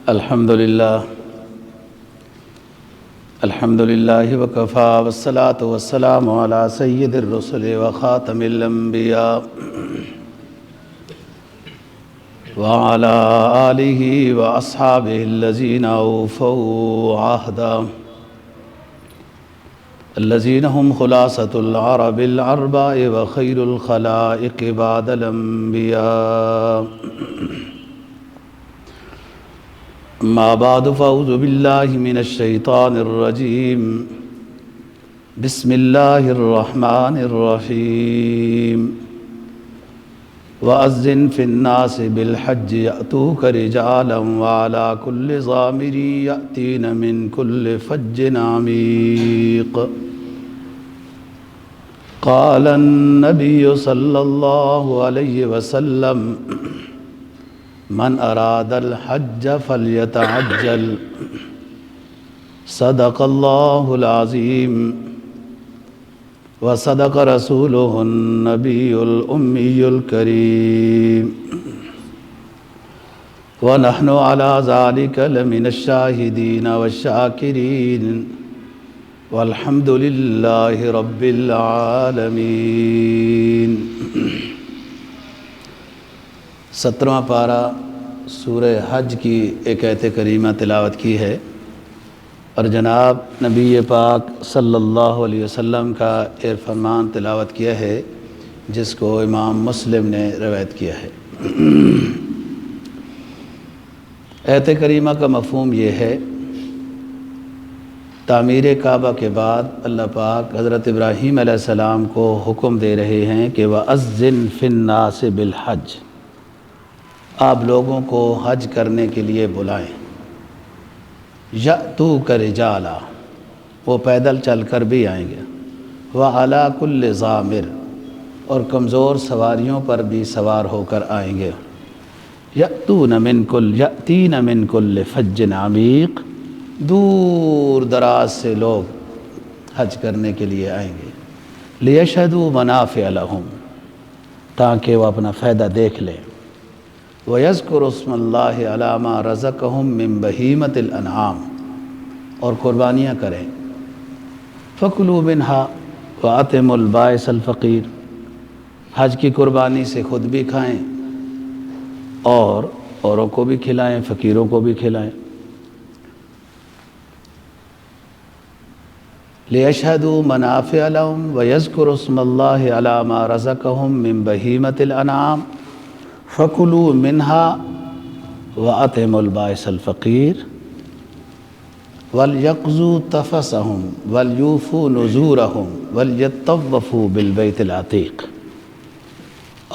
الحمدللہ وکفا والصلاة والسلام علی سید الرسل وخاتم الانبیاء وعلى آلہ واصحابہ الذین اوفوا عہدا الذین هم خلاصة العرب الاربع وخیر الخلائق بعد الانبیاء اما بعد فاعوذ باللہ من الشیطان الرجیم بسم اللہ الرحمن الرحیم وَأَذِّن فِي النَّاسِ بِالْحَجِّ يَأْتُوكَ رِجَالًا وَعَلَى كُلِّ ضَامِرٍ يَأْتِينَ مِنْ كُلِّ فَجٍّ عَمِيقٍ قَالَ النَّبِيُّ صَلَّى اللَّهُ عَلَيْهِ وَسَلَّمَ مَنْ أَرَادَ الْحَجَّ فَلْيَتَعَجَّلْ صَدَقَ اللَّهُ الْعَظِيمُ وصدق رسوله النبي الأمي الكريم ونحن على ذلك لمن الشاهدين والشاكرين والحمد لله رب العالمين 17واں پارہ سورہ حج کی ایک آیت کریمہ تلاوت کی ہے اور جناب نبی پاک صلی اللہ علیہ وسلم کا ایک فرمان تلاوت کیا ہے جس کو امام مسلم نے روایت کیا ہے۔ آیت کریمہ کا مفہوم یہ ہے، تعمیر کعبہ کے بعد اللہ پاک حضرت ابراہیم علیہ السلام کو حکم دے رہے ہیں کہ وَأَذِّن فِي النَّاسِ بِالْحَجِّ، آپ لوگوں کو حج کرنے کے لیے بلائیں۔ یأتوک رجالا، وہ پیدل چل کر بھی آئیں گے، وعلی کل ضامر، اور کمزور سواریوں پر بھی سوار ہو کر آئیں گے۔ یأتین من کل فج عمیق، دور دراز سے لوگ حج کرنے کے لیے آئیں گے۔ لیشہدوا منافع لہم، تاکہ وہ اپنا فائدہ دیکھ لیں۔ وَيَذْكُرُ اسْمَ اللَّهِ عَلَى مَا رَزَقَهُم مِّن بَهِيمَةِ الْأَنْعَامِ، اور قربانیاں کریں۔ فَكُلُوا مِنْهَا وَأَطْعِمُوا الْبَائِسَ الْفَقِيرَ، حج کی قربانی سے خود بھی کھائیں اور اوروں کو بھی کھلائیں، فقیروں کو بھی کھلائیں۔ لِيَشْهَدُوا مَنَافِعَ لَهُمْ وَيَذْكُرُوا اسْمَ اللَّهِ عَلَى مَا رَزَقَهُم مِّن بَهِيمَةِ الْأَنْعَامِ فَكُلُوا مِنْهَا وَأَطْعِمُوا الْبَائِسَ الْفَقِيرَ وَلْيَقْضُوا تَفَثَهُمْ وَلْيُوفُوا نُذُورَهُمْ وَلْيَطَّوَّفُوا بِالْبَيْتِ الْعَتِيقِ،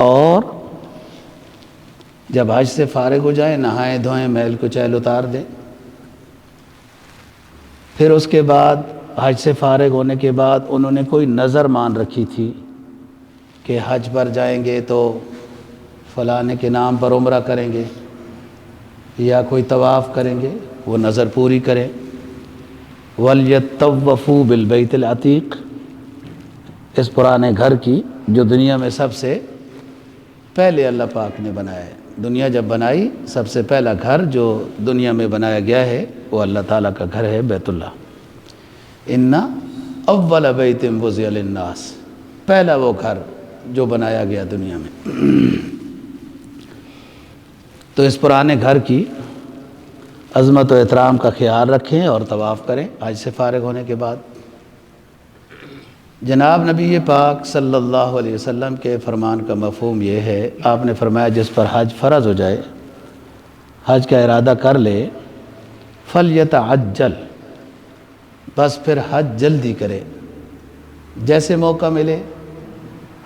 اور جب حج سے فارغ ہو جائیں، نہائیں دھوئیں، میل کچیل اتار دیں۔ پھر اس کے بعد حج سے فارغ ہونے کے بعد انہوں نے کوئی نظر مان رکھی تھی کہ حج پر جائیں گے تو فلانے کے نام پر عمرہ کریں گے یا کوئی طواف کریں گے، وہ نظر پوری کریں۔ وَلْيَطَّوَّفُوا بِالْبَيْتِ الْعَتِيقِ، اس پرانے گھر کی جو دنیا میں سب سے پہلے اللہ پاک نے بنایا ہے۔ دنیا جب بنائی، سب سے پہلا گھر جو دنیا میں بنایا گیا ہے وہ اللہ تعالیٰ کا گھر ہے، بیت اللہ۔ اِنَّ أَوَّلَ بَيْتٍ وُضِعَ لِلنَّاسِ، پہلا وہ گھر جو بنایا گیا دنیا میں۔ تو اس پرانے گھر کی عظمت و احترام کا خیال رکھیں اور طواف کریں حج سے فارغ ہونے کے بعد۔ جناب نبی پاک صلی اللہ علیہ وسلم کے فرمان کا مفہوم یہ ہے، آپ نے فرمایا جس پر حج فرض ہو جائے، حج کا ارادہ کر لے، فَلْيَتَعَجَّلْ، بس پھر حج جلدی کرے، جیسے موقع ملے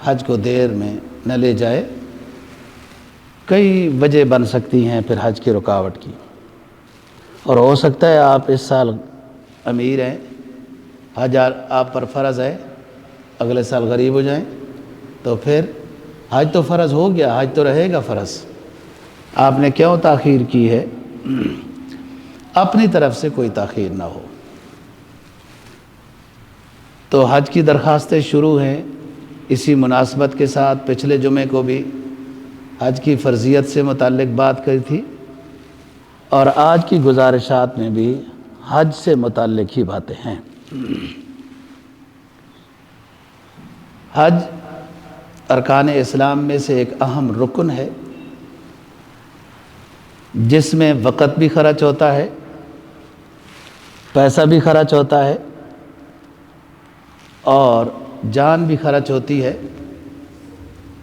حج کو دیر میں نہ لے جائے۔ کئی وجہ بن سکتی ہیں پھر حج کی رکاوٹ کی، اور ہو سکتا ہے آپ اس سال امیر ہیں، حج آپ پر فرض ہے، اگلے سال غریب ہو جائیں تو پھر حج تو فرض ہو گیا، حج تو رہے گا فرض، آپ نے کیوں تاخیر کی ہے؟ اپنی طرف سے کوئی تاخیر نہ ہو۔ تو حج کی درخواستیں شروع ہیں، اسی مناسبت کے ساتھ پچھلے جمعے کو بھی حج کی فرضیت سے متعلق بات کری تھی، اور آج کی گزارشات میں بھی حج سے متعلق ہی باتیں ہیں۔ حج ارکان اسلام میں سے ایک اہم رکن ہے، جس میں وقت بھی خرچ ہوتا ہے، پیسہ بھی خرچ ہوتا ہے، اور جان بھی خرچ ہوتی ہے،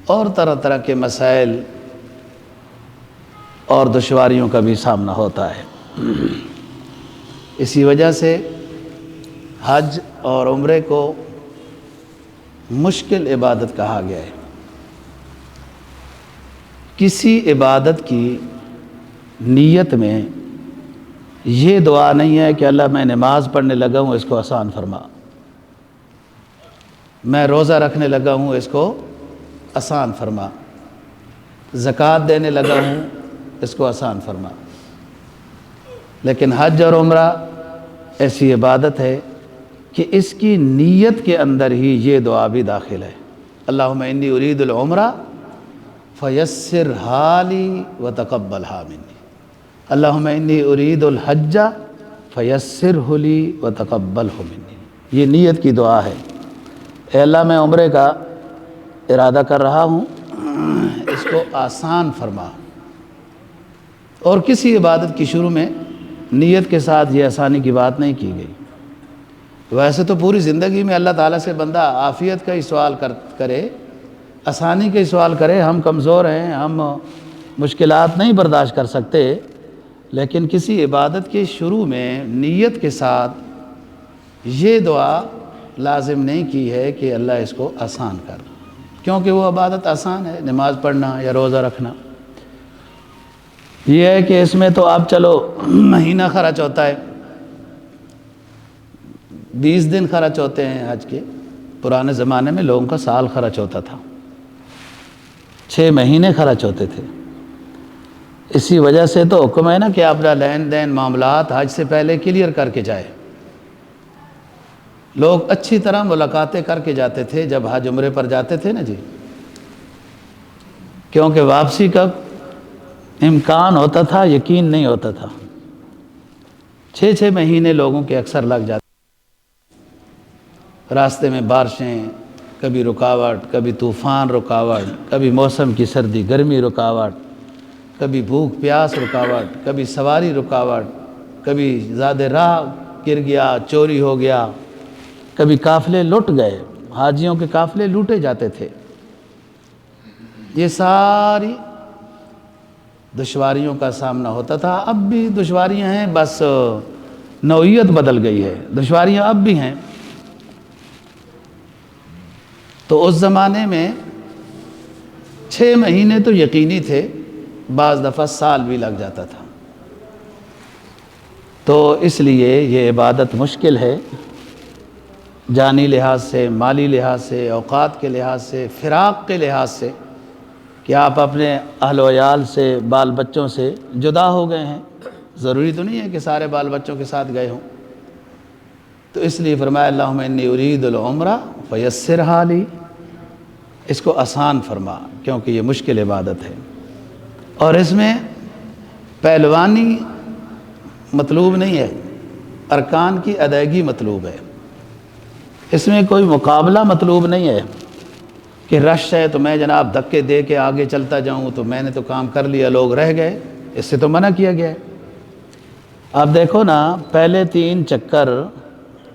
اور طرح طرح کے مسائل اور دشواریوں کا بھی سامنا ہوتا ہے۔ اسی وجہ سے حج اور عمرے کو مشکل عبادت کہا گیا ہے۔ کسی عبادت کی نیت میں یہ دعا نہیں ہے کہ اللہ میں نماز پڑھنے لگا ہوں، اس کو آسان فرما، میں روزہ رکھنے لگا ہوں، اس کو آسان فرما، زکوٰۃ دینے لگا ہوں، اس کو آسان فرما۔ لیکن حج اور عمرہ ایسی عبادت ہے کہ اس کی نیت کے اندر ہی یہ دعا بھی داخل ہے، اللہم انی ارید العمرہ فیسر حالی وتقبلھا منی، اللہم انی ارید الحج فیسرہ لی وتقبلہ منی۔ یہ نیت کی دعا ہے، اے اللہ میں عمرے کا ارادہ کر رہا ہوں، اس کو آسان فرما۔ اور کسی عبادت کی شروع میں نیت کے ساتھ یہ آسانی کی بات نہیں کی گئی۔ ویسے تو پوری زندگی میں اللہ تعالیٰ سے بندہ عافیت کا ہی سوال کرے، آسانی کا ہی سوال کرے، ہم کمزور ہیں، ہم مشکلات نہیں برداشت کر سکتے، لیکن کسی عبادت کے شروع میں نیت کے ساتھ یہ دعا لازم نہیں کی ہے کہ اللہ اس کو آسان کر، کیونکہ وہ عبادت آسان ہے، نماز پڑھنا یا روزہ رکھنا۔ یہ ہے کہ اس میں تو اب چلو مہینہ خرچ ہوتا ہے، 20 دن خرچ ہوتے ہیں حج کے، پرانے زمانے میں لوگوں کا سال خرچ ہوتا تھا، 6 مہینے خرچ ہوتے تھے۔ اسی وجہ سے تو حکم ہے نا کہ اپنا لین دین معاملات حج سے پہلے کلیئر کر کے جائے۔ لوگ اچھی طرح ملاقاتیں کر کے جاتے تھے جب حج عمرے پر جاتے تھے نا جی، کیونکہ واپسی کا امکان ہوتا تھا، یقین نہیں ہوتا تھا۔ 6 مہینے لوگوں کے اکثر لگ جاتے، راستے میں بارشیں، کبھی رکاوٹ، کبھی طوفان رکاوٹ، کبھی موسم کی سردی گرمی رکاوٹ، کبھی بھوک پیاس رکاوٹ، کبھی سواری رکاوٹ، کبھی زیادہ راہ گر گیا، چوری ہو گیا، کبھی قافلے لٹ گئے، حاجیوں کے قافلے لوٹے جاتے تھے۔ یہ ساری دشواریوں کا سامنا ہوتا تھا، اب بھی دشواریاں ہیں، بس نوعیت بدل گئی ہے، دشواریاں اب بھی ہیں۔ تو اس زمانے میں 6 مہینے تو یقینی تھے، بعض دفعہ سال بھی لگ جاتا تھا۔ تو اس لیے یہ عبادت مشکل ہے، جانی لحاظ سے، مالی لحاظ سے، اوقات کے لحاظ سے، فراق کے لحاظ سے، کہ آپ اپنے اہل و عیال سے، بال بچوں سے جدا ہو گئے ہیں۔ ضروری تو نہیں ہے کہ سارے بال بچوں کے ساتھ گئے ہوں، تو اس لیے فرمایا اللہم انی ارید العمرہ فیسرھا لی، اس کو آسان فرما، کیونکہ یہ مشکل عبادت ہے۔ اور اس میں پہلوانی مطلوب نہیں ہے، ارکان کی ادائیگی مطلوب ہے، اس میں کوئی مقابلہ مطلوب نہیں ہے کہ رش ہے تو میں جناب دھکے دے کے آگے چلتا جاؤں، تو میں نے تو کام کر لیا، لوگ رہ گئے، اس سے تو منع کیا گیا ہے۔ آپ دیکھو نا، پہلے 3 چکر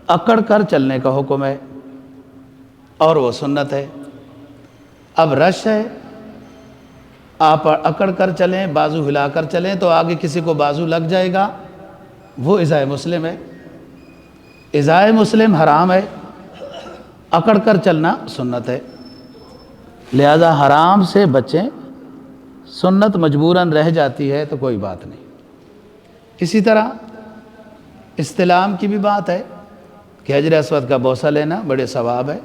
اکڑ کر چلنے کا حکم ہے، اور وہ سنت ہے۔ اب رش ہے، آپ اکڑ کر چلیں، بازو ہلا کر چلیں، تو آگے کسی کو بازو لگ جائے گا، وہ ازائے مسلم ہے۔ ازائے مسلم حرام ہے، اکڑ کر چلنا سنت ہے، لہذا حرام سے بچیں، سنت مجبوراً رہ جاتی ہے تو کوئی بات نہیں۔ اسی طرح استلام کی بھی بات ہے کہ حجر اسود کا بوسہ لینا بڑے ثواب ہے،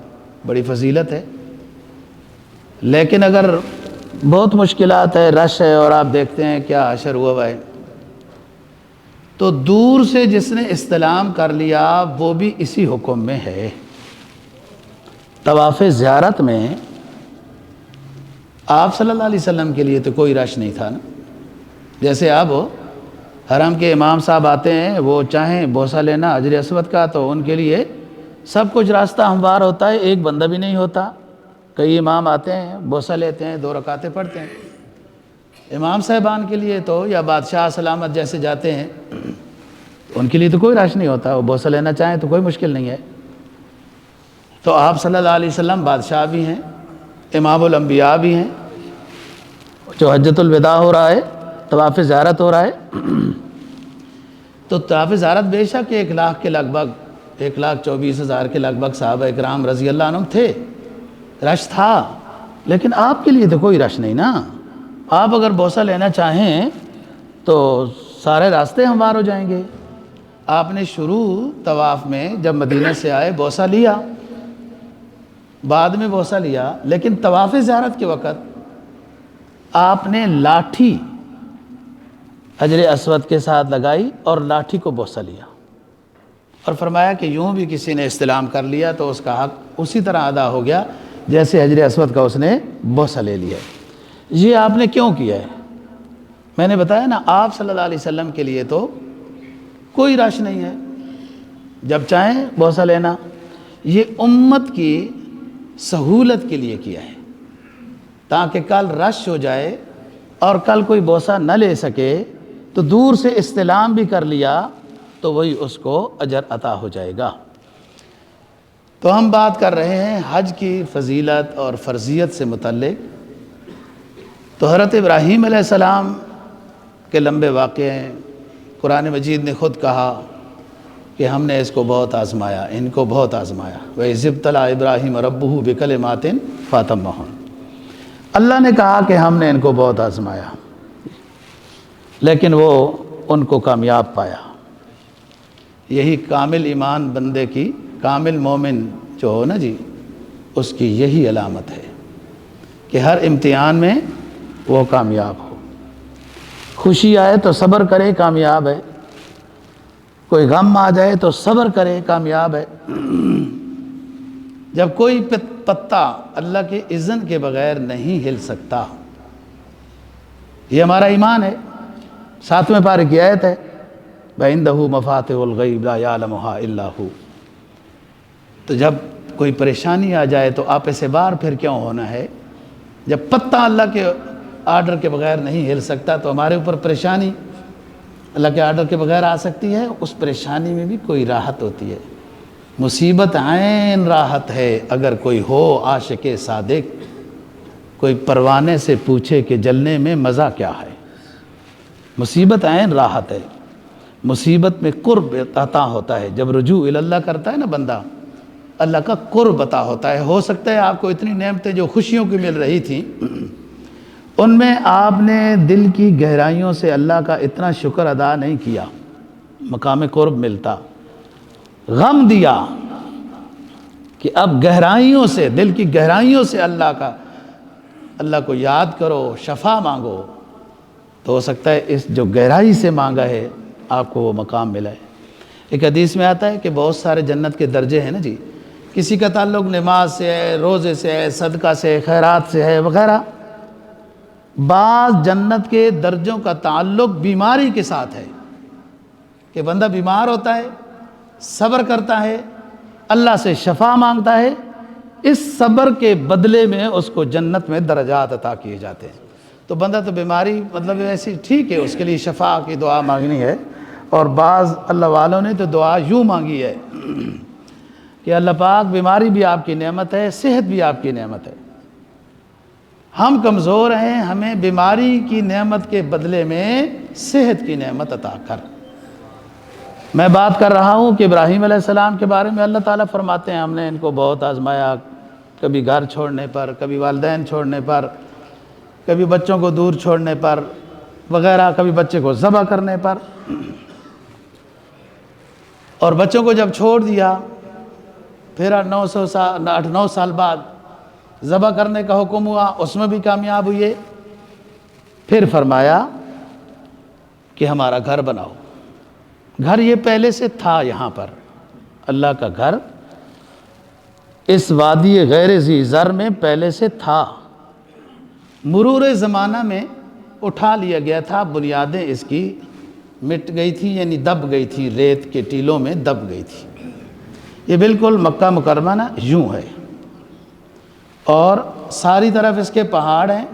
بڑی فضیلت ہے، لیکن اگر بہت مشکلات ہے، رش ہے، اور آپ دیکھتے ہیں کیا حشر ہوا ہے، تو دور سے جس نے استلام کر لیا وہ بھی اسی حکم میں ہے۔ طواف زیارت میں آپ صلی اللہ علیہ وسلم کے لیے تو کوئی رش نہیں تھا نا. جیسے اب حرم کے امام صاحب آتے ہیں، وہ چاہیں بوسہ لینا حجر اسود کا تو ان کے لیے سب کچھ راستہ ہموار ہوتا ہے، ایک بندہ بھی نہیں ہوتا. کئی امام آتے ہیں، بوسہ لیتے ہیں، 2 رکعتیں پڑھتے ہیں. امام صاحبان کے لیے تو یا بادشاہ سلامت جیسے جاتے ہیں ان کے لیے تو کوئی رش نہیں ہوتا، وہ بوسہ لینا چاہیں تو کوئی مشکل نہیں ہے. تو آپ صلی اللہ علیہ وسلم بادشاہ بھی ہیں، امام الانبیاء بھی ہیں. جو حجۃ الوداع ہو رہا ہے، طواف زیارت ہو رہا ہے، تو طواف زیارت بے شک 1 لاکھ کے لگ بھگ 1,24,000 کے لگ بھگ صحابہ اکرام رضی اللہ عنہم تھے. رش تھا، لیکن آپ کے لیے تو کوئی رش نہیں نا. آپ اگر بوسہ لینا چاہیں تو سارے راستے ہموار ہو جائیں گے. آپ نے شروع طواف میں جب مدینہ سے آئے بوسہ لیا، بعد میں بوسہ لیا، لیکن طواف زیارت کے وقت آپ نے لاٹھی حجر اسود کے ساتھ لگائی اور لاٹھی کو بوسہ لیا، اور فرمایا کہ یوں بھی کسی نے استلام کر لیا تو اس کا حق اسی طرح ادا ہو گیا جیسے حجر اسود کا اس نے بوسہ لے لیا. یہ آپ نے کیوں کیا ہے؟ میں نے بتایا نا، آپ صلی اللہ علیہ وسلم کے لیے تو کوئی رش نہیں ہے، جب چاہیں بوسہ لینا. یہ امت کی سہولت کے لیے کیا ہے تاکہ کل رش ہو جائے اور کل کوئی بوسہ نہ لے سکے تو دور سے استلام بھی کر لیا تو وہی اس کو اجر عطا ہو جائے گا. تو ہم بات کر رہے ہیں حج کی فضیلت اور فرضیت سے متعلق. تو حضرت ابراہیم علیہ السلام کے لمبے واقعے ہیں. قرآن مجید نے خود کہا کہ ہم نے اس کو بہت آزمایا، ان کو بہت آزمایا. وَإِذِ ابْتَلَىٰ إِبْرَاهِيمَ رَبُّهُ بِكَلِمَاتٍ فَأَتَمَّهُنَّ. اللہ نے کہا کہ ہم نے ان کو بہت آزمایا، لیکن وہ ان کو کامیاب پایا. یہی کامل ایمان بندے کی، کامل مومن جو ہو نا جی، اس کی یہی علامت ہے کہ ہر امتحان میں وہ کامیاب ہو. خوشی آئے تو صبر کرے، کامیاب ہے. کوئی غم آ جائے تو صبر کرے، کامیاب ہے. جب کوئی پتا اللہ کے اذن کے بغیر نہیں ہل سکتا، یہ ہمارا ایمان ہے. 7ویں پارے کی آیت ہے، وَعِندَهُ مَفَاتِحُ الْغَيْبِ لَا يَعْلَمُهَا إِلَّا هُوَ. تو جب کوئی پریشانی آ جائے تو آپ سے بار پھر کیوں ہونا ہے؟ جب پتا اللہ کے آرڈر کے بغیر نہیں ہل سکتا تو ہمارے اوپر پریشانی اللہ کے آرڈر کے بغیر آ سکتی ہے. اس پریشانی میں بھی کوئی راحت ہوتی ہے. مصیبت عین راحت ہے اگر کوئی ہو عاشق صادق. کوئی پروانے سے پوچھے کہ جلنے میں مزہ کیا ہے. مصیبت عین راحت ہے. مصیبت میں قرب عطا ہوتا ہے. جب رجوع اللہ کرتا ہے نا بندہ، اللہ کا قرب عطا ہوتا ہے. ہو سکتا ہے آپ کو اتنی نعمتیں جو خوشیوں کی مل رہی تھیں، ان میں آپ نے دل کی گہرائیوں سے اللہ کا اتنا شکر ادا نہیں کیا، مقام قرب ملتا. غم دیا کہ اب گہرائیوں سے، دل کی گہرائیوں سے اللہ کو یاد کرو، شفا مانگو، تو ہو سکتا ہے اس جو گہرائی سے مانگا ہے آپ کو وہ مقام ملا ہے. ایک حدیث میں آتا ہے کہ بہت سارے جنت کے درجے ہیں نا جی. کسی کا تعلق نماز سے ہے، روزے سے ہے، صدقہ سے، خیرات سے ہے وغیرہ. بعض جنت کے درجوں کا تعلق بیماری کے ساتھ ہے کہ بندہ بیمار ہوتا ہے، صبر کرتا ہے، اللہ سے شفا مانگتا ہے، اس صبر کے بدلے میں اس کو جنت میں درجات عطا کیے جاتے ہیں. تو بندہ تو بیماری مطلب ایسی ٹھیک ہے، اس کے لیے شفا کی دعا مانگنی ہے. اور بعض اللہ والوں نے تو دعا یوں مانگی ہے کہ اللہ پاک بیماری بھی آپ کی نعمت ہے، صحت بھی آپ کی نعمت ہے. ہم کمزور ہیں، ہمیں بیماری کی نعمت کے بدلے میں صحت کی نعمت عطا کر. میں بات کر رہا ہوں کہ ابراہیم علیہ السلام کے بارے میں اللہ تعالیٰ فرماتے ہیں ہم نے ان کو بہت آزمایا، کبھی گھر چھوڑنے پر، کبھی والدین چھوڑنے پر، کبھی بچوں کو دور چھوڑنے پر وغیرہ، کبھی بچے کو ذبح کرنے پر. اور بچوں کو جب چھوڑ دیا پھر 8-9 سال بعد ذبح کرنے کا حکم ہوا، اس میں بھی کامیاب ہوئے. پھر فرمایا کہ ہمارا گھر بناؤ. گھر یہ پہلے سے تھا، یہاں پر اللہ کا گھر اس وادی غیر ذی زر میں پہلے سے تھا. مرور زمانہ میں اٹھا لیا گیا تھا، بنیادیں اس کی مٹ گئی تھی، یعنی دب گئی تھی، ریت کے ٹیلوں میں دب گئی تھی۔ یہ بالکل مکہ مکرمہ نا یوں ہے، اور ساری طرف اس کے پہاڑ ہیں،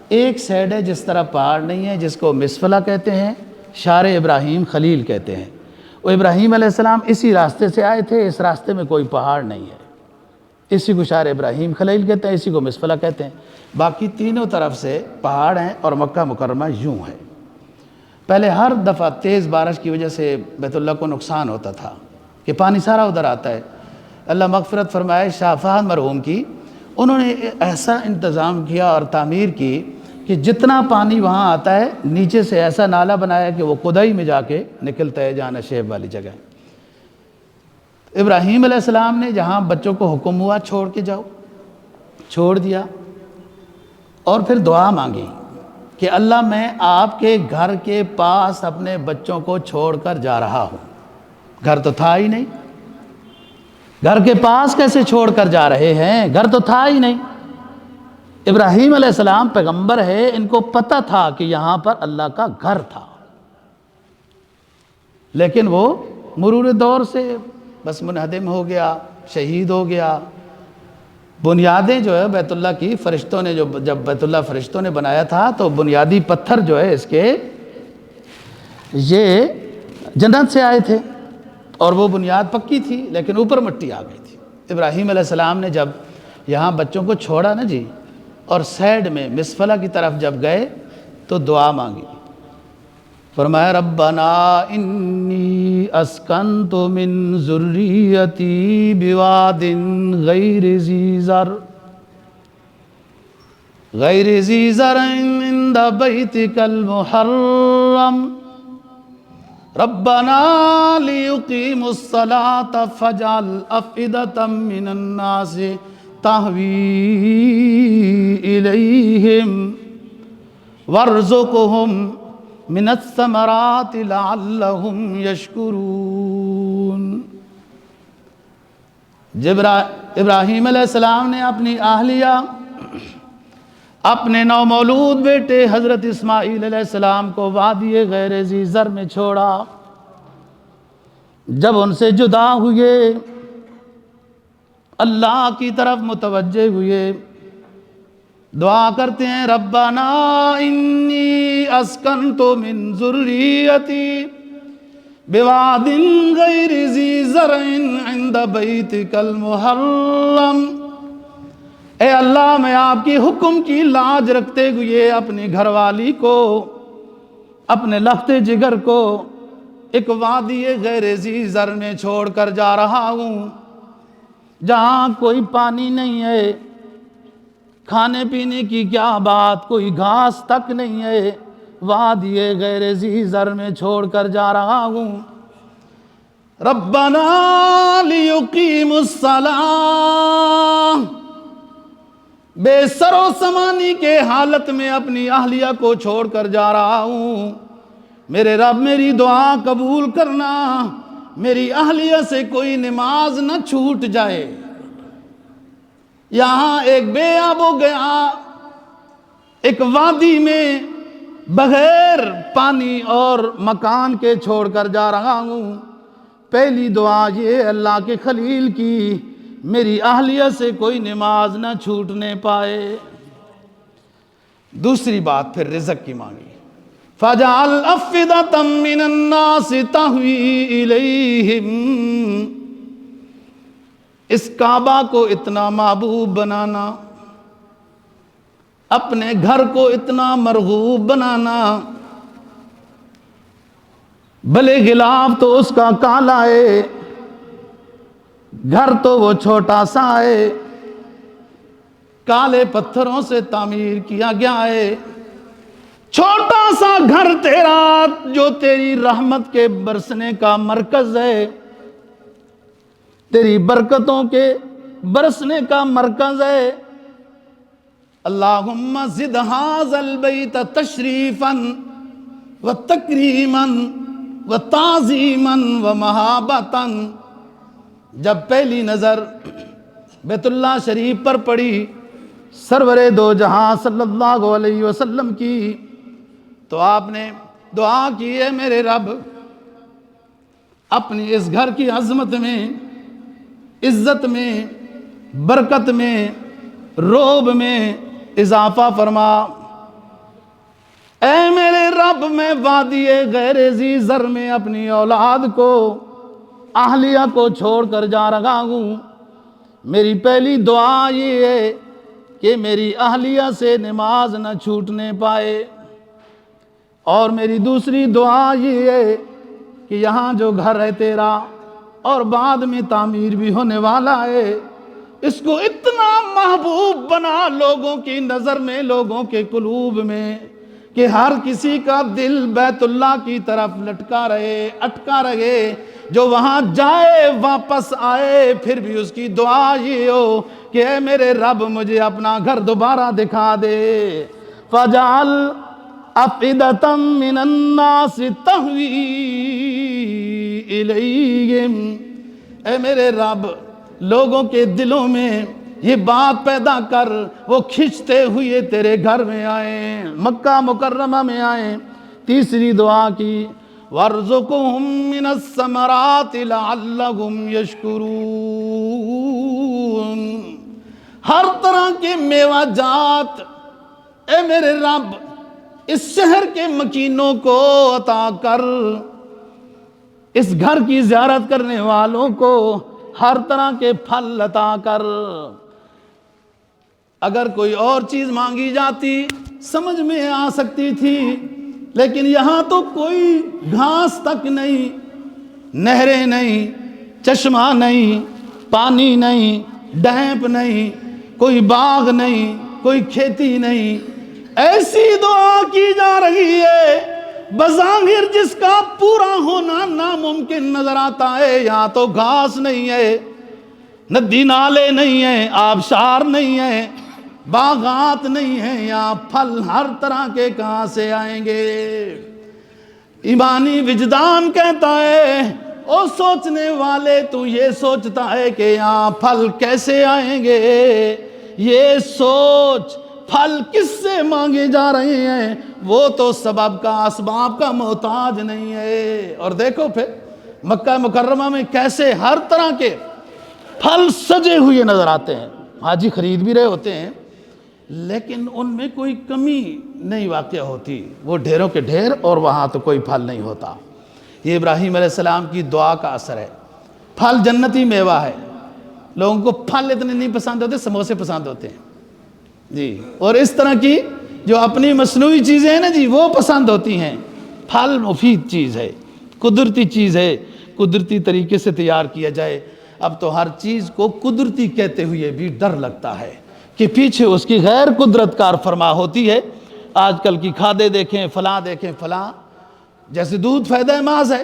ایک سائڈ ہے جس طرح پہاڑ نہیں ہے، جس کو مسفلہ کہتے ہیں، شار ابراہیم خلیل کہتے ہیں۔ وہ ابراہیم علیہ السلام اسی راستے سے آئے تھے، اس راستے میں کوئی پہاڑ نہیں ہے، اسی کو شار ابراہیم خلیل کہتے ہیں، اسی کو مسفلہ کہتے ہیں۔ باقی تینوں طرف سے پہاڑ ہیں اور مکہ مکرمہ یوں ہے۔ پہلے ہر دفعہ تیز بارش کی وجہ سے بیت اللہ کو نقصان ہوتا تھا کہ پانی سارا ادھر آتا ہے۔ اللہ مغفرت فرمائے شاہ فہد مرحوم کی، انہوں نے ایسا انتظام کیا اور تعمیر کی کہ جتنا پانی وہاں آتا ہے نیچے سے ایسا نالا بنایا کہ وہ قدائی میں جا کے نکلتا ہے جانا شیب والی جگہ۔ ابراہیم علیہ السلام نے جہاں بچوں کو حکم ہوا چھوڑ کے جاؤ، چھوڑ دیا، اور پھر دعا مانگی کہ اللہ میں آپ کے گھر کے پاس اپنے بچوں کو چھوڑ کر جا رہا ہوں۔ گھر تو تھا ہی نہیں، گھر کے پاس کیسے چھوڑ کر جا رہے ہیں، گھر تو تھا ہی نہیں۔ ابراہیم علیہ السلام پیغمبر ہے، ان کو پتہ تھا کہ یہاں پر اللہ کا گھر تھا، لیکن وہ مرور دور سے بس منہدم ہو گیا، شہید ہو گیا۔ بنیادیں جو ہے بیت اللہ کی فرشتوں نے جب بیت اللہ فرشتوں نے بنایا تھا تو بنیادی پتھر جو ہے اس کے یہ جنت سے آئے تھے، اور وہ بنیاد پکی تھی لیکن اوپر مٹی آ گئی تھی۔ ابراہیم علیہ السلام نے جب یہاں بچوں کو چھوڑا نا جی، اور سائڈ میں مسفلہ کی طرف جب گئے تو دعا مانگی، فرمایا ربنا انی اسکنت من ذریتی بواد غیر ذی زرع عند بیتک المحرم ربنا لیقیموا الصلاة فاجعل افئدة من الناس تہوی الیہم وارزقہم من الثمرات لعلہم یشکرون۔ ابراہیم علیہ السلام نے اپنی اہلیہ، اپنے نومولود بیٹے حضرت اسماعیل علیہ السلام کو وادی غیر ذی زر میں چھوڑا۔ جب ان سے جدا ہوئے، اللہ کی طرف متوجہ ہوئے، دعا کرتے ہیں ربنا انی اسکنت من ذریتی بواد غیر ذی زرع عند بیتک المحرم۔ اے اللہ میں آپ کی حکم کی لاج رکھتے ہوئے اپنی گھر والی کو، اپنے لخت جگر کو ایک وادی غیر ذی زر میں چھوڑ کر جا رہا ہوں، جہاں کوئی پانی نہیں ہے، کھانے پینے کی کیا بات، کوئی گھاس تک نہیں ہے، وادی غیر ذی زر میں چھوڑ کر جا رہا ہوں۔ ربنا لیقیموا الصلاۃ، بے سر و سامانی کے حالت میں اپنی اہلیہ کو چھوڑ کر جا رہا ہوں، میرے رب میری دعا قبول کرنا، میری اہلیہ سے کوئی نماز نہ چھوٹ جائے۔ یہاں ایک بے آب و گیا، ایک وادی میں بغیر پانی اور مکان کے چھوڑ کر جا رہا ہوں۔ پہلی دعا یہ اللہ کے خلیل کی، میری اہلیہ سے کوئی نماز نہ چھوٹنے پائے۔ دوسری بات پھر رزق کی مانگی، فَجَعَلْ أَفْئِدَةً مِّنَ النَّاسِ تَهْوِي إِلَيْهِمْ۔ اس کعبہ کو اتنا محبوب بنانا، اپنے گھر کو اتنا مرغوب بنانا، بھلے غلاف تو اس کا کالا ہے، گھر تو وہ چھوٹا سا ہے، کالے پتھروں سے تعمیر کیا گیا ہے، چھوٹا سا گھر تیرا جو تیری رحمت کے برسنے کا مرکز ہے، تیری برکتوں کے برسنے کا مرکز ہے۔ اللہم زد ھذا البیت تشریفا و تکریما و تعظیما و محابتا۔ جب پہلی نظر بیت اللہ شریف پر پڑی، سرور دو جہاں صلی اللہ علیہ وسلم کی، تو آپ نے دعا کی ہے میرے رب اپنی اس گھر کی عظمت میں، عزت میں، برکت میں، روب میں اضافہ فرما۔ اے میرے رب میں وادی غیر ذی زر میں اپنی اولاد کو، اہلیہ کو چھوڑ کر جا رہا ہوں۔ میری پہلی دعا یہ ہے کہ میری اہلیہ سے نماز نہ چھوٹنے پائے، اور میری دوسری دعا یہ ہے کہ یہاں جو گھر ہے تیرا اور بعد میں تعمیر بھی ہونے والا ہے، اس کو اتنا محبوب بنا لوگوں کی نظر میں، لوگوں کے قلوب میں، کہ ہر کسی کا دل بیت اللہ کی طرف لٹکا رہے، اٹکا رہے، جو وہاں جائے واپس آئے پھر بھی اس کی دعا یہ ہو کہ اے میرے رب مجھے اپنا گھر دوبارہ دکھا دے۔ فَجَعَلْ أَفْئِدَةً مِّنَ النَّاسِ تَهْوِي إِلَيْهِمْ، اے میرے رب لوگوں کے دلوں میں یہ بات پیدا کر، وہ کھنچتے ہوئے تیرے گھر میں آئیں، مکہ مکرمہ میں آئیں۔ تیسری دعا کی وَارْزُقْهُم مِّنَ الثَّمَرَاتِ لَعَلَّهُمْ يَشْكُرُونَ، ہر طرح کے میوہ جات اے میرے رب اس شہر کے مکینوں کو عطا کر، اس گھر کی زیارت کرنے والوں کو ہر طرح کے پھل عطا کر۔ اگر کوئی اور چیز مانگی جاتی سمجھ میں آ سکتی تھی، لیکن یہاں تو کوئی گھاس تک نہیں، نہریں نہیں، چشمہ نہیں، پانی نہیں، ڈھیپ نہیں، کوئی باغ نہیں، کوئی کھیتی نہیں، ایسی دعا کی جا رہی ہے بظاہر جس کا پورا ہونا ناممکن نظر آتا ہے۔ یہاں تو گھاس نہیں ہے، ندی نالے نہیں ہیں، آبشار نہیں ہیں، باغات نہیں ہیں، یہاں پھل ہر طرح کے کہاں سے آئیں گے؟ ایمانی وجدان کہتا ہے، او سوچنے والے تو یہ سوچتا ہے کہ یہاں پھل کیسے آئیں گے؟ یہ سوچ پھل کس سے مانگے جا رہے ہیں، وہ تو سبب کا اسباب کا محتاج نہیں ہے۔ اور دیکھو پھر مکہ مکرمہ میں کیسے ہر طرح کے پھل سجے ہوئے نظر آتے ہیں، حاجی خرید بھی رہے ہوتے ہیں، لیکن ان میں کوئی کمی نہیں واقع ہوتی، وہ ڈھیروں کے ڈھیر، اور وہاں تو کوئی پھل نہیں ہوتا۔ یہ ابراہیم علیہ السلام کی دعا کا اثر ہے۔ پھل جنتی میوہ ہے، لوگوں کو پھل اتنے نہیں پسند ہوتے، سموسے پسند ہوتے ہیں جی، اور اس طرح کی جو اپنی مصنوعی چیزیں ہیں نا جی، وہ پسند ہوتی ہیں۔ پھل مفید چیز ہے، قدرتی چیز ہے، قدرتی طریقے سے تیار کیا جائے۔ اب تو ہر چیز کو قدرتی کہتے ہوئے بھی ڈر لگتا ہے کہ پیچھے اس کی غیر قدرت کار فرما ہوتی ہے۔ آج کل کی کھادیں دیکھیں، فلاں دیکھیں، فلاں، جیسے دودھ فائدہ محض ہے،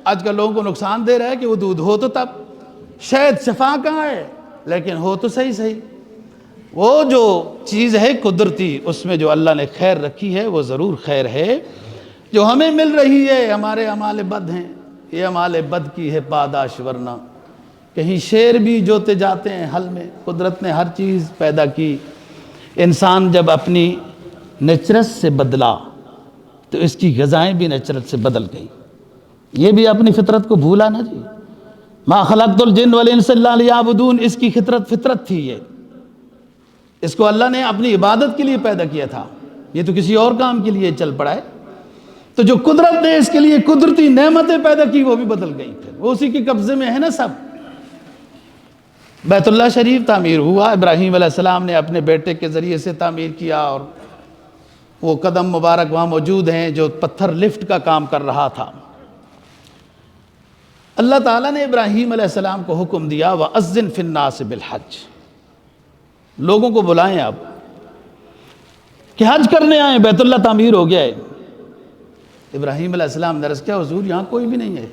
آج کل لوگوں کو نقصان دے رہا ہے کہ وہ دودھ ہو تو تب، شاید شفا کہاں ہے لیکن ہو تو صحیح۔ وہ جو چیز ہے قدرتی، اس میں جو اللہ نے خیر رکھی ہے وہ ضرور خیر ہے۔ جو ہمیں مل رہی ہے ہمارے اعمال بد ہیں، یہ اعمال بد کی ہے پاداش، ورنہ کہیں شیر بھی جوتے جاتے ہیں حل میں۔ قدرت نے ہر چیز پیدا کی، انسان جب اپنی نیچرس سے بدلا تو اس کی غذائیں بھی نیچرل سے بدل گئی۔ یہ بھی اپنی فطرت کو بھولا نا جی، ما خلقت الجن والانس الا لیعبدون، اس کی فطرت تھی یہ، اس کو اللہ نے اپنی عبادت کے لیے پیدا کیا تھا، یہ تو کسی اور کام کے لیے چل پڑا ہے۔ تو جو قدرت نے اس کے لیے قدرتی نعمتیں پیدا کی وہ بھی بدل گئی، پھر وہ اسی کے قبضے میں ہے نا سب۔ بیت اللہ شریف تعمیر ہوا، ابراہیم علیہ السلام نے اپنے بیٹے کے ذریعے سے تعمیر کیا، اور وہ قدم مبارک وہاں موجود ہیں جو پتھر لفٹ کا کام کر رہا تھا۔ اللہ تعالیٰ نے ابراہیم علیہ السلام کو حکم دیا وَأَذِّن فِي النَّاسِ بِالْحَجِّ، لوگوں کو بلائیں آپ کہ حج کرنے آئیں، بیت اللہ تعمیر ہو گیا ہے۔ ابراہیم علیہ السلام نے عرض کیا حضور یہاں کوئی بھی نہیں ہے،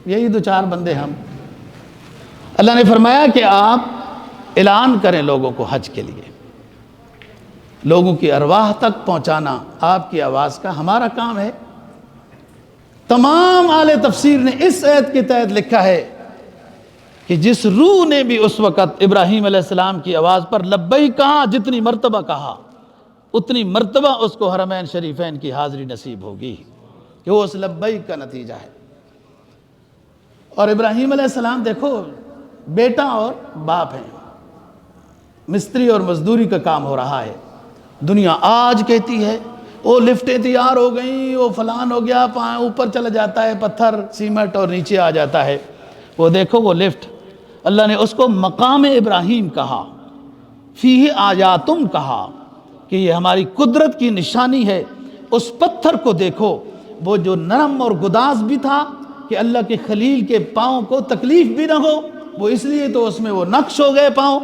یہی دو چار بندے ہم۔ اللہ نے فرمایا کہ آپ اعلان کریں لوگوں کو حج کے لیے، لوگوں کی ارواح تک پہنچانا آپ کی آواز کا ہمارا کام ہے۔ تمام اہل تفسیر نے اس آیت کے تحت لکھا ہے کہ جس روح نے بھی اس وقت ابراہیم علیہ السلام کی آواز پر لبیک کہا، جتنی مرتبہ کہا اتنی مرتبہ اس کو حرمین شریفین کی حاضری نصیب ہوگی، کہ وہ اس لبیک کا نتیجہ ہے۔ اور ابراہیم علیہ السلام دیکھو بیٹا اور باپ ہیں، مستری اور مزدوری کا کام ہو رہا ہے۔ دنیا آج کہتی ہے وہ لفٹیں تیار ہو گئیں، وہ فلان ہو گیا، اوپر چلا جاتا ہے پتھر سیمنٹ اور نیچے آ جاتا ہے۔ وہ دیکھو وہ لفٹ، اللہ نے اس کو مقام ابراہیم کہا، فیہ آیاتم کہا کہ یہ ہماری قدرت کی نشانی ہے۔ اس پتھر کو دیکھو، وہ جو نرم اور گداز بھی تھا کہ اللہ کے خلیل کے پاؤں کو تکلیف بھی نہ ہو، وہ اس لیے تو اس میں وہ نقش ہو گئے پاؤں،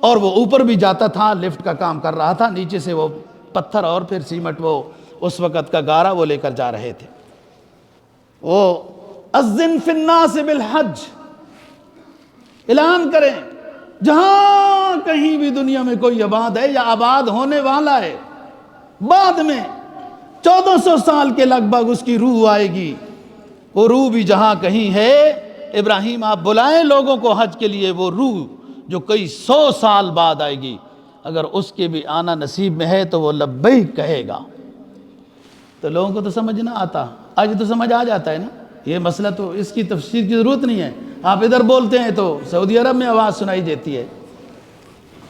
اور وہ اوپر بھی جاتا تھا، لفٹ کا کام کر رہا تھا، نیچے سے وہ پتھر اور پھر سیمٹ وہ اس وقت کا گارا وہ لے کر جا رہے تھے۔ وہ اذن فی الناس بالحج، اعلان کریں جہاں کہیں بھی دنیا میں کوئی آباد ہے یا آباد ہونے والا ہے، بعد میں 1400 سال کے لگ بھگ اس کی روح آئے گی۔ وہ روح بھی جہاں کہیں ہے، ابراہیم آپ بلائیں لوگوں کو حج کے لیے، وہ روح جو کئی 100 سال بعد آئے گی، اگر اس کے بھی آنا نصیب میں ہے تو وہ لبیک کہے گا۔ تو لوگوں کو تو سمجھ نہ آتا، آج تو سمجھ آ جاتا ہے نا، یہ مسئلہ تو اس کی تفسیر کی ضرورت نہیں ہے۔ آپ ادھر بولتے ہیں تو سعودی عرب میں آواز سنائی دیتی ہے،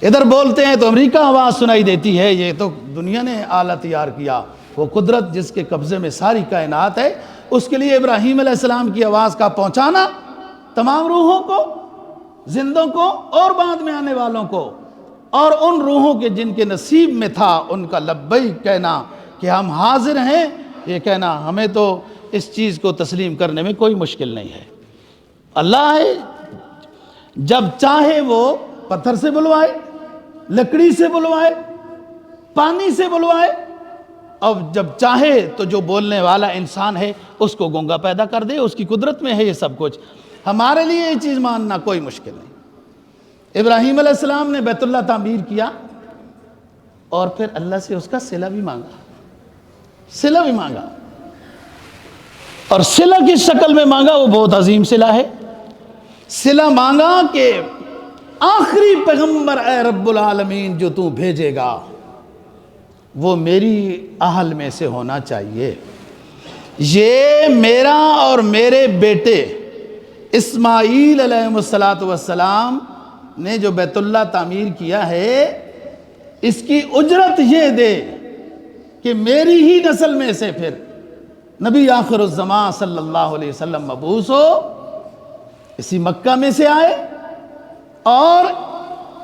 ادھر بولتے ہیں تو امریکہ آواز سنائی دیتی ہے۔ یہ تو دنیا نے آلہ تیار کیا، وہ قدرت جس کے قبضے میں ساری کائنات ہے، اس کے لیے ابراہیم علیہ السلام کی آواز کا پہنچانا تمام روحوں کو، زندوں کو اور بعد میں آنے والوں کو، اور ان روحوں کے جن کے نصیب میں تھا ان کا لبیک کہنا کہ ہم حاضر ہیں، یہ کہنا ہمیں تو اس چیز کو تسلیم کرنے میں کوئی مشکل نہیں ہے۔ اللہ ہے، جب چاہے وہ پتھر سے بلوائے، لکڑی سے بلوائے، پانی سے بلوائے، اور جب چاہے تو جو بولنے والا انسان ہے اس کو گونگا پیدا کر دے، اس کی قدرت میں ہے یہ سب کچھ۔ ہمارے لیے یہ چیز ماننا کوئی مشکل نہیں۔ ابراہیم علیہ السلام نے بیت اللہ تعمیر کیا اور پھر اللہ سے اس کا صلہ بھی مانگا، صلہ بھی مانگا، اور صلہ کس شکل میں مانگا؟ وہ بہت عظیم صلہ ہے۔ صلہ مانگا کہ آخری پیغمبر اے رب العالمین جو تو بھیجے گا وہ میری اہل میں سے ہونا چاہیے۔ یہ میرا اور میرے بیٹے اسماعیل علیہ السلام نے جو بیت اللہ تعمیر کیا ہے، اس کی اجرت یہ دے کہ میری ہی نسل میں سے پھر نبی آخر الزمان صلی اللہ علیہ وسلم مبعوث ہو، اسی مکہ میں سے آئے، اور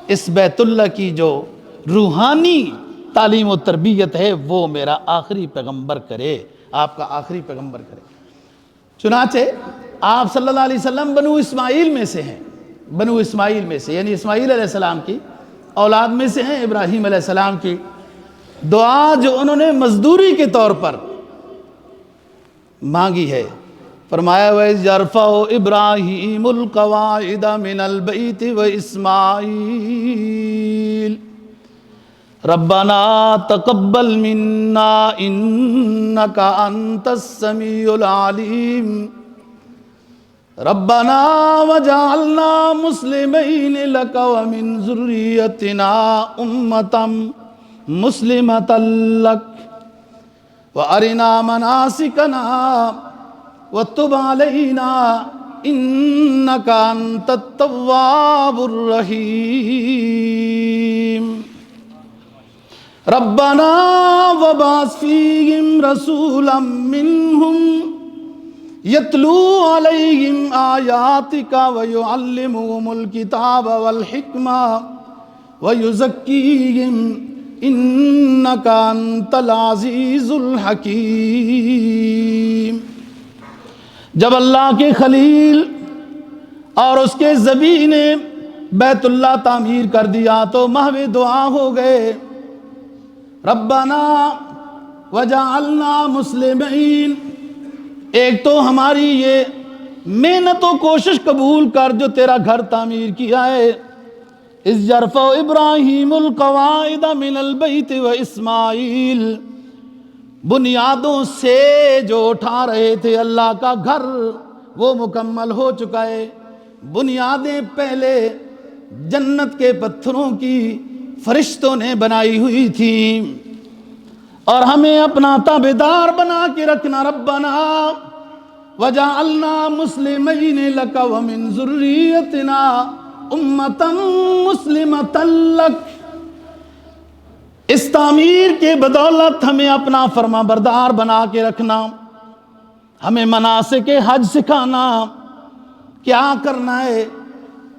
اس بیت اللہ کی جو روحانی تعلیم و تربیت ہے وہ میرا آخری پیغمبر کرے، آپ کا آخری پیغمبر کرے۔ چنانچہ آپ صلی اللہ علیہ وسلم بنو اسماعیل میں سے ہیں، بنو اسماعیل میں سے، یعنی اسماعیل علیہ السلام کی اولاد میں سے ہیں۔ ابراہیم علیہ السلام کی دعا جو انہوں نے مزدوری کے طور پر مانگی ہے، فرمایا وَإِذْ يَرْفَعُ إِبْرَاهِيمُ الْقَوَاعِدَ مِنَ الْبَيْتِ وَإِسْمَاعِيلُ رَبَّنَا تَقَبَّلْ مِنَّا إِنَّكَ أَنْتَ السَّمِيعُ الْعَلِيمُ رَبَّنَا وَجَعَلْنَا مُسْلِمَيْنِ لَكَ وَمِنْ ذُرِّيَّتِنَا أُمَّةً مُسْلِمَةً لَكَ وَأَرِنَا مَنَاسِكَنَا وَتُبْ عَلَيْنَا إِنَّكَ أَنْتَ التَّوَّابُ الرَّحِيمُ رَبَّنَا وَبَعَثْ فِيهِمْ رَسُولًا مِّنْهُمْ يَتْلُو عَلَيْهِمْ آيَاتِكَ وَيُعَلِّمُهُمُ الْكِتَابَ وَالْحِكْمَةَ وَيُزَكِّيهِمْ إِنَّكَ أَنْتَ الْعَزِيزُ الْحَكِيمُ۔ جب اللہ کے خلیل اور اس کے ذبی نے بیت اللہ تعمیر کر دیا تو محو دعا ہو گئے، ربنا وجعلنا مسلمین۔ ایک تو ہماری یہ محنت و کوشش قبول کر جو تیرا گھر تعمیر کیا ہے، اذ یرفع ابراہیم القواعد من البیت و اسماعیل، بنیادوں سے جو اٹھا رہے تھے اللہ کا گھر وہ مکمل ہو چکا ہے، بنیادیں پہلے جنت کے پتھروں کی فرشتوں نے بنائی ہوئی تھی، اور ہمیں اپنا تابعدار بنا کے رکھنا۔ ربنا وجعلنا مسلمین لک ومن ذریتنا امۃ مسلمۃ لک۔ اس تعمیر کے بدولت ہمیں اپنا فرما بردار بنا کے رکھنا، ہمیں مناسک حج سکھانا، کیا کرنا ہے،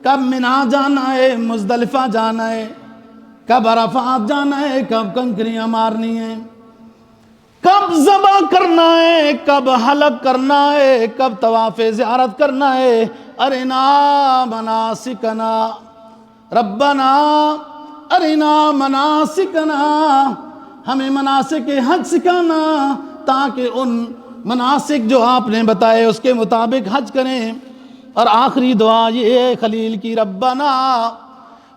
کب منا جانا ہے، مزدلفہ جانا ہے، کب عرفات جانا ہے، کب کنکریاں مارنی ہیں، کب ذبح کرنا ہے، کب حلق کرنا ہے، کب طواف زیارت کرنا ہے۔ ارنا مناسکنا ربنا ارنا مناسکنا، ہمیں مناسک حج سکھانا تاکہ ان مناسک جو آپ نے بتائے اس کے مطابق حج کریں۔ اور آخری دعا یہ ہے خلیل کی، ربنا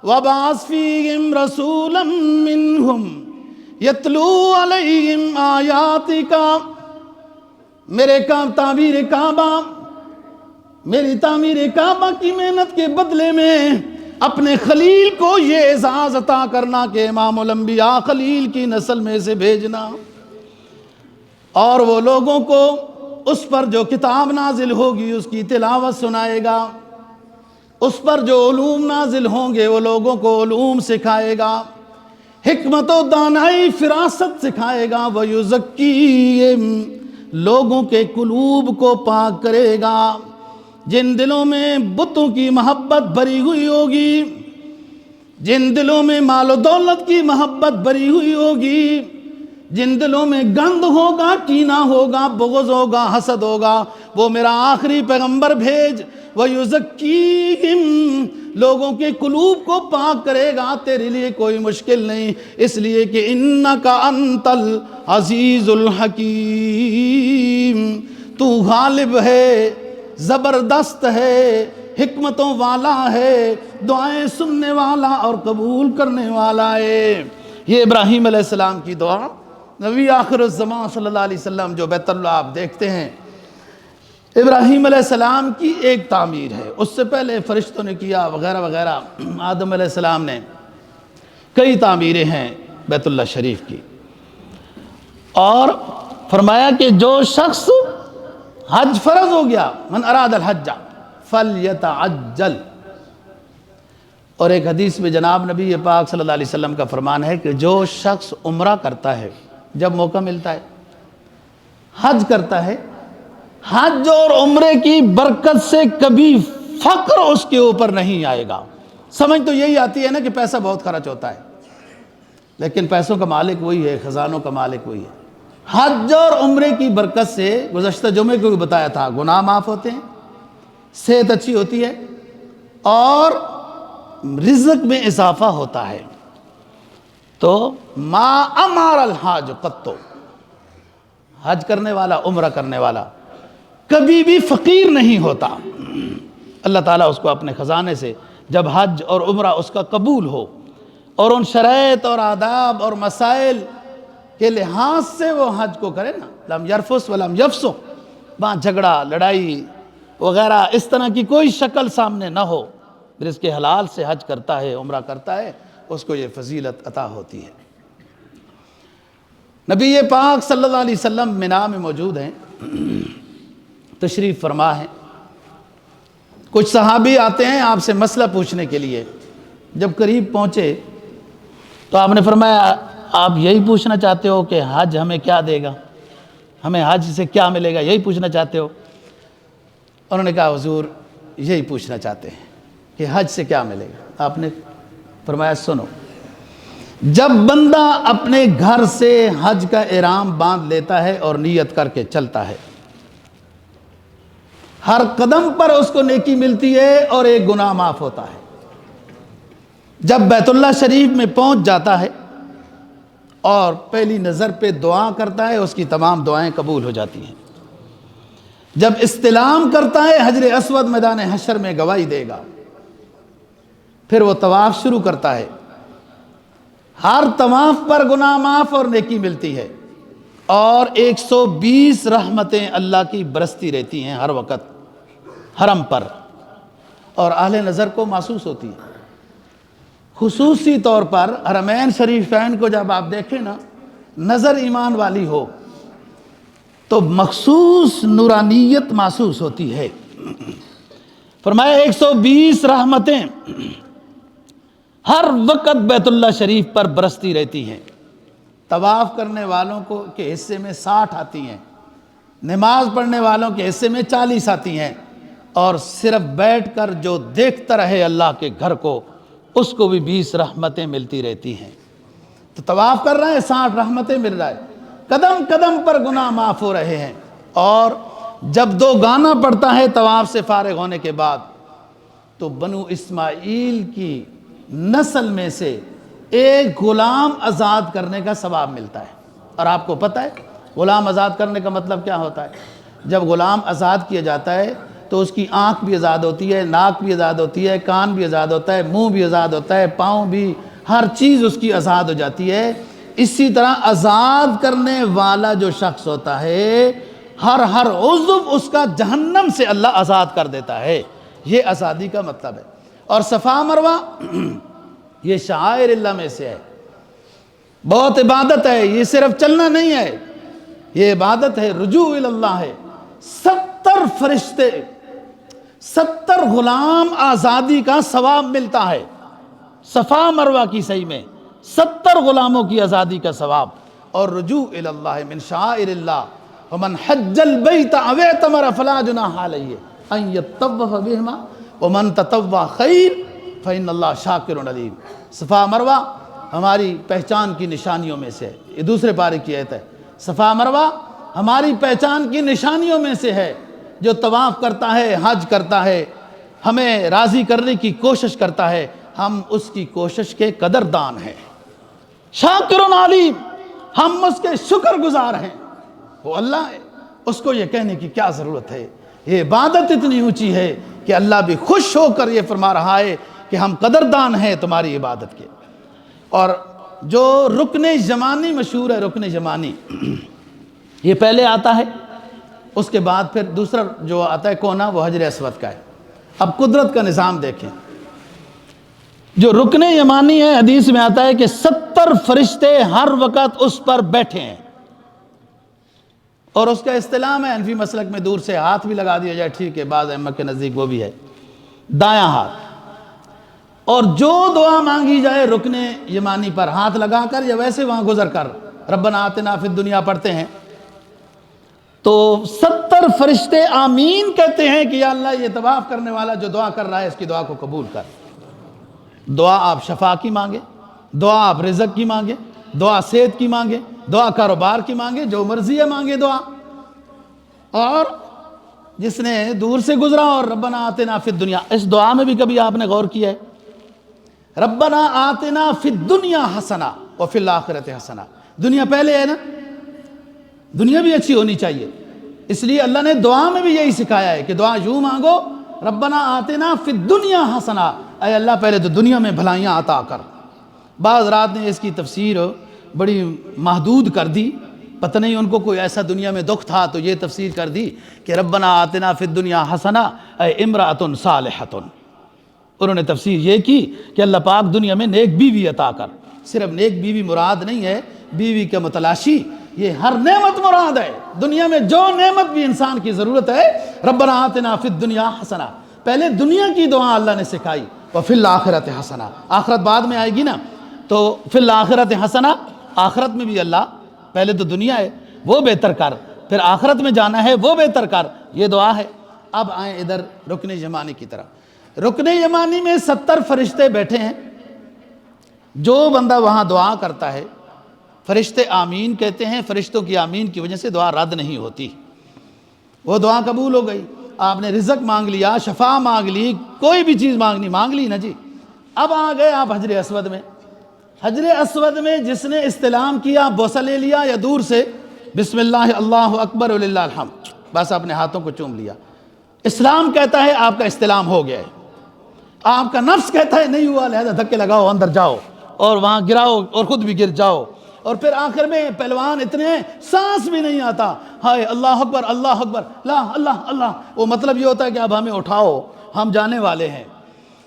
وبعث فیہم رسولا منہم یتلو علیہم آیاتک۔ میری تعمیر کعبہ کی محنت کے بدلے میں اپنے خلیل کو یہ اعزاز عطا کرنا کہ امام الانبیاء خلیل کی نسل میں سے بھیجنا، اور وہ لوگوں کو اس پر جو کتاب نازل ہوگی اس کی تلاوت سنائے گا، اس پر جو علوم نازل ہوں گے وہ لوگوں کو علوم سکھائے گا، حکمت و دانائی فراست سکھائے گا، وَيُزَكِّيهِمْ لوگوں کے قلوب کو پاک کرے گا۔ جن دلوں میں بتوں کی محبت بھری ہوئی ہوگی، جن دلوں میں مال و دولت کی محبت بھری ہوئی ہوگی، جن دلوں میں گند ہوگا، کینہ ہوگا، بغض ہوگا، حسد ہوگا، وہ میرا آخری پیغمبر بھیج۔ وَيُزَكِّيهِمْ لوگوں کے قلوب کو پاک کرے گا، تیرے لیے کوئی مشکل نہیں، اس لیے کہ اِنَّكَ أَنْتَ الْعَزِيزُ الْحَكِيمُ، تو غالب ہے، زبردست ہے، حکمتوں والا ہے، دعائیں سننے والا اور قبول کرنے والا ہے۔ یہ ابراہیم علیہ السلام کی دعا، نبی آخر الزمان صلی اللہ علیہ وسلم جو بیت اللہ آپ دیکھتے ہیں، ابراہیم علیہ السلام کی ایک تعمیر ہے، اس سے پہلے فرشتوں نے کیا وغیرہ وغیرہ، آدم علیہ السلام نے، کئی تعمیریں ہیں بیت اللہ شریف کی۔ اور فرمایا کہ جو شخص حج فرض ہو گیا، من اراد الحج فلیتعجل، اور ایک حدیث میں جناب نبی پاک صلی اللہ علیہ وسلم کا فرمان ہے کہ جو شخص عمرہ کرتا ہے جب موقع ملتا ہے، حج کرتا ہے، حج اور عمرے کی برکت سے کبھی فقر اس کے اوپر نہیں آئے گا۔ سمجھ تو یہی آتی ہے نا کہ پیسہ بہت خرچ ہوتا ہے، لیکن پیسوں کا مالک وہی ہے، خزانوں کا مالک وہی ہے۔ حج اور عمرے کی برکت سے گزشتہ جمعے کو بھی بتایا تھا، گناہ معاف ہوتے ہیں، صحت اچھی ہوتی ہے، اور رزق میں اضافہ ہوتا ہے۔ تو ما امار الحاج قطو، حج کرنے والا، عمرہ کرنے والا کبھی بھی فقیر نہیں ہوتا۔ اللہ تعالیٰ اس کو اپنے خزانے سے جب حج اور عمرہ اس کا قبول ہو، اور ان شرائط اور آداب اور مسائل کے لحاظ سے وہ حج کو کرے نا، لم یرفس ولم یفسق، وہاں جھگڑا، لڑائی وغیرہ اس طرح کی کوئی شکل سامنے نہ ہو، رزق حلال سے حج کرتا ہے، عمرہ کرتا ہے، اس کو یہ فضیلت عطا ہوتی ہے۔ نبی پاک صلی اللہ علیہ وسلم منا میں موجود ہیں، تشریف فرما ہے، کچھ صحابی آتے ہیں آپ سے مسئلہ پوچھنے کے لیے۔ جب قریب پہنچے تو آپ نے فرمایا آپ یہی پوچھنا چاہتے ہو کہ حج ہمیں کیا دے گا، ہمیں حج سے کیا ملے گا، یہی پوچھنا چاہتے ہو؟ انہوں نے کہا حضور یہی پوچھنا چاہتے ہیں کہ حج سے کیا ملے گا۔ آپ نے فرمایا سنو، جب بندہ اپنے گھر سے حج کا احرام باندھ لیتا ہے اور نیت کر کے چلتا ہے، ہر قدم پر اس کو نیکی ملتی ہے اور ایک گناہ معاف ہوتا ہے۔ جب بیت اللہ شریف میں پہنچ جاتا ہے اور پہلی نظر پہ دعا کرتا ہے، اس کی تمام دعائیں قبول ہو جاتی ہیں۔ جب استلام کرتا ہے حجر اسود میدان حشر میں گواہی دے گا، پھر وہ طواف شروع کرتا ہے، ہر طواف پر گناہ معاف اور نیکی ملتی ہے، اور 120 رحمتیں اللہ کی برستی رہتی ہیں ہر وقت حرم پر۔ اور اہل نظر کو محسوس ہوتی ہے۔ خصوصی طور پر حرمین شریفین کو جب آپ دیکھیں نا، نظر ایمان والی ہو تو مخصوص نورانیت محسوس ہوتی ہے۔ فرمایا 120 رحمتیں ہر وقت بیت اللہ شریف پر برستی رہتی ہیں۔ طواف کرنے والوں کو کے حصے میں 60 آتی ہیں، نماز پڑھنے والوں کے حصے میں 40 آتی ہیں، اور صرف بیٹھ کر جو دیکھتا رہے اللہ کے گھر کو، اس کو بھی 20 رحمتیں ملتی رہتی ہیں۔ تو طواف کر رہے ہیں، 60 رحمتیں مل رہا ہے، قدم قدم پر گناہ معاف ہو رہے ہیں۔ اور جب دو گانا پڑتا ہے طواف سے فارغ ہونے کے بعد، تو بنو اسماعیل کی نسل میں سے ایک غلام آزاد کرنے کا ثواب ملتا ہے۔ اور آپ کو پتہ ہے غلام آزاد کرنے کا مطلب کیا ہوتا ہے؟ جب غلام آزاد کیا جاتا ہے تو اس کی آنکھ بھی آزاد ہوتی ہے، ناک بھی آزاد ہوتی ہے، کان بھی آزاد ہوتا ہے، منہ بھی آزاد ہوتا ہے، پاؤں بھی، ہر چیز اس کی آزاد ہو جاتی ہے۔ اسی طرح آزاد کرنے والا جو شخص ہوتا ہے، ہر عضو اس کا جہنم سے اللہ آزاد کر دیتا ہے۔ یہ آزادی کا مطلب ہے۔ اور صفا مروہ یہ شعائر اللہ میں سے ہے، بہت عبادت ہے، یہ صرف چلنا نہیں ہے، یہ عبادت ہے، رجوع اللہ ہے۔ 70 فرشتے، 70 غلام آزادی کا ثواب ملتا ہے صفا مروہ کی صحیح میں، 70 غلاموں کی آزادی کا ثواب۔ اور رجوع اللہ من شعائر اللہ، ومن حج البیت او اعتمر فلا جناح علیہ ان یطوف بہما ومن تطوع خیر فإن اللہ شاکر علیم۔ صفا مروہ ہماری پہچان کی نشانیوں میں سے ہے، یہ دوسرے پارے کی آیت ہے۔ صفا مروہ ہماری پہچان کی نشانیوں میں سے ہے۔ جو طواف کرتا ہے، حج کرتا ہے، ہمیں راضی کرنے کی کوشش کرتا ہے، ہم اس کی کوشش کے قدردان ہیں۔ شاکر علیم، ہم اس کے شکر گزار ہیں۔ وہ اللہ ہے، اس کو یہ کہنے کی کیا ضرورت ہے؟ یہ عبادت اتنی اونچی ہے کہ اللہ بھی خوش ہو کر یہ فرما رہا ہے کہ ہم قدردان ہیں تمہاری عبادت کے۔ اور جو رکن یمانی مشہور ہے، رکن یمانی یہ پہلے آتا ہے، اس کے بعد پھر دوسرا جو آتا ہے کونا، وہ حجر اسود کا ہے۔ اب قدرت کا نظام دیکھیں، جو رکن یمانی ہے، حدیث میں آتا ہے کہ 70 فرشتے ہر وقت اس پر بیٹھے ہیں، اور اس کا استلام ہے حنفی مسلک میں دور سے ہاتھ بھی لگا دیا جائے، ٹھیک ہے، بعض ائمہ کے نزدیک وہ بھی ہے، دایاں ہاتھ۔ اور جو دعا مانگی جائے رکن یمانی پر ہاتھ لگا کر یا ویسے وہاں گزر کر ربنا آتنا فی الدنیا پڑھتے ہیں، تو 70 فرشتے آمین کہتے ہیں کہ یا اللہ یہ طواف کرنے والا جو دعا کر رہا ہے، اس کی دعا کو قبول کر۔ دعا آپ شفا کی مانگے، دعا آپ رزق کی مانگے، دعا صحت کی مانگے، دعا کاروبار کی مانگے، جو مرضی ہے مانگے دعا۔ اور جس نے دور سے گزرا اور ربنا آتنا فی الدنیا، اس دعا میں بھی کبھی آپ نے غور کیا ہے؟ ربنا آتنا فی الدنیا حسنہ وفی الآخرۃ حسنہ، دنیا پہلے ہے نا، دنیا بھی اچھی ہونی چاہیے، اس لیے اللہ نے دعا میں بھی یہی سکھایا ہے کہ دعا یوں مانگو، ربنا آتنا فی الدنیا حسنہ، اے اللہ پہلے تو دنیا میں بھلائیاں عطا کر۔ بعض رات نے اس کی تفسیر بڑی محدود کر دی، پتہ نہیں ان کو کوئی ایسا دنیا میں دکھ تھا تو یہ تفسیر کر دی کہ ربنا آتنا فی الدنیا حسنہ اے امرأۃ صالحۃ۔ انہوں نے تفسیر یہ کی کہ اللہ پاک دنیا میں نیک بیوی عطا کر۔ صرف نیک بیوی مراد نہیں ہے، بیوی کا متلاشی، یہ ہر نعمت مراد ہے۔ دنیا میں جو نعمت بھی انسان کی ضرورت ہے، ربنا آتنا فی الدنیا حسنہ، پہلے دنیا کی دعا اللہ نے سکھائی، وفی الآخرۃ حسنہ، آخرت بعد میں آئے گی نا، تو فی الآخرۃ حسنہ، آخرت میں بھی اللہ، پہلے تو دنیا ہے وہ بہتر کر، پھر آخرت میں جانا ہے وہ بہتر کر، یہ دعا ہے۔ اب آئیں ادھر رکن یمانی کی طرف۔ رکن یمانی میں 70 فرشتے بیٹھے ہیں، جو بندہ وہاں دعا کرتا ہے فرشتے آمین کہتے ہیں، فرشتوں کی آمین کی وجہ سے دعا رد نہیں ہوتی، وہ دعا قبول ہو گئی۔ آپ نے رزق مانگ لیا، شفا مانگ لی، کوئی بھی چیز مانگنی مانگ لی نا جی۔ اب آ گئے آپ حجر اسود میں۔ حجر اسود میں جس نے استلام کیا، بوسہ لے لیا یا دور سے بسم اللہ اللہ اکبر وللہ الحمد، بس اپنے ہاتھوں کو چوم لیا، اسلام کہتا ہے آپ کا استلام ہو گیا ہے۔ آپ کا نفس کہتا ہے نہیں ہوا، لہذا دھکے لگاؤ، اندر جاؤ اور وہاں گراؤ اور خود بھی گر جاؤ، اور پھر آخر میں پہلوان اتنے ہیں سانس بھی نہیں آتا، ہائے اللہ اکبر لا اللہ اللہ، وہ مطلب یہ ہوتا ہے کہ اب ہمیں اٹھاؤ ہم جانے والے ہیں۔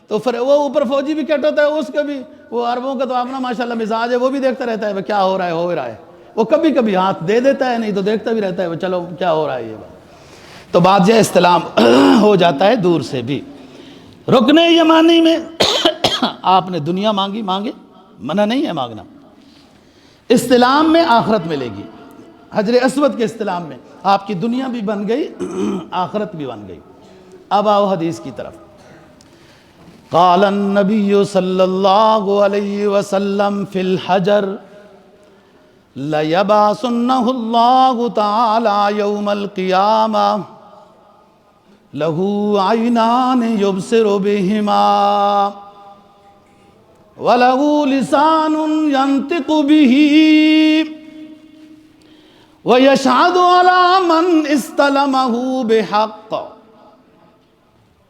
تو پھر وہ اوپر فوجی بھی کٹ ہوتا ہے، اس کا بھی وہ عربوں کا تو اپنا ماشاءاللہ مزاج ہے، وہ بھی دیکھتا رہتا ہے کیا ہو رہا ہے، وہ کبھی کبھی ہاتھ دے دیتا ہے، نہیں تو دیکھتا بھی رہتا ہے وہ چلو کیا ہو رہا ہے یہ بات۔ تو بات یہ استلام ہو جاتا ہے دور سے بھی۔ رکن یمانی میں آپ نے دنیا مانگے، منع نہیں ہے مانگنا، استلام میں آخرت ملے گی۔ حجر اسود کے استلام میں آپ کی دنیا بھی بن گئی، آخرت بھی بن گئی۔ اب آؤ حدیث کی طرف۔ قال النبی صلی اللہ علیہ وسلم فی الحجر لَيَبْعَثُنَّهُ اللَّهُ تَعَالَى يَوْمَ الْقِيَامَةِ لَهُ عَيْنَانِ يُبْصِرُ بِهِمَا وَلَهُ لِسَانٌ يَنْطِقُ بِهِ وَيَشْهَدُ عَلَى مَنْ اسْتَلَمَهُ بِحَقٍّ۔